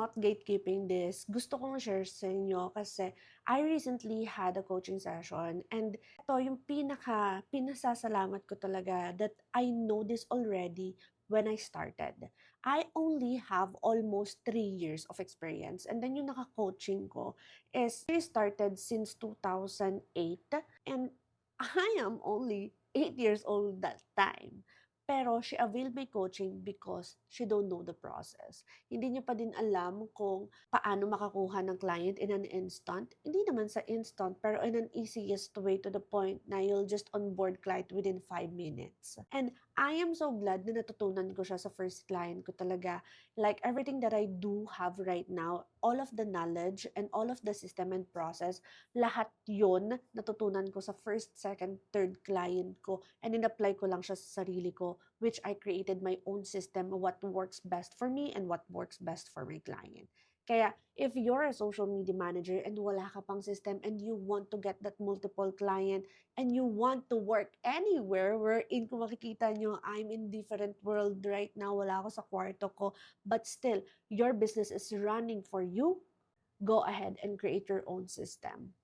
not gatekeeping this. Gusto kong share sa inyo kasi I recently had a coaching session and ito yung pinasasalamat ko talaga that I know this already when I started. I only have almost 3 years of experience and then yung naka-coaching ko is she started since 2008 and I am only 8 years old that time. Pero she availed my coaching because she don't know the process. Hindi niya pa din alam kung paano makakuha ng client in an instant. Hindi naman sa instant, pero in an easiest way to the point na you'll just onboard client within 5 minutes. And I am so glad na natutunan ko siya sa first client ko talaga. Like everything that I do have right now, all of the knowledge and all of the system and process, lahat yon natutunan ko sa first, second, third client ko and in-apply ko lang siya sa sarili ko, which I created my own system, what works best for me and what works best for my client. Kaya if you're a social media manager and wala ka pang system and you want to get that multiple client and you want to work anywhere wherein kung makikita nyo, I'm in different world right now, wala ako sa kwarto ko, but still, your business is running for you, go ahead and create your own system.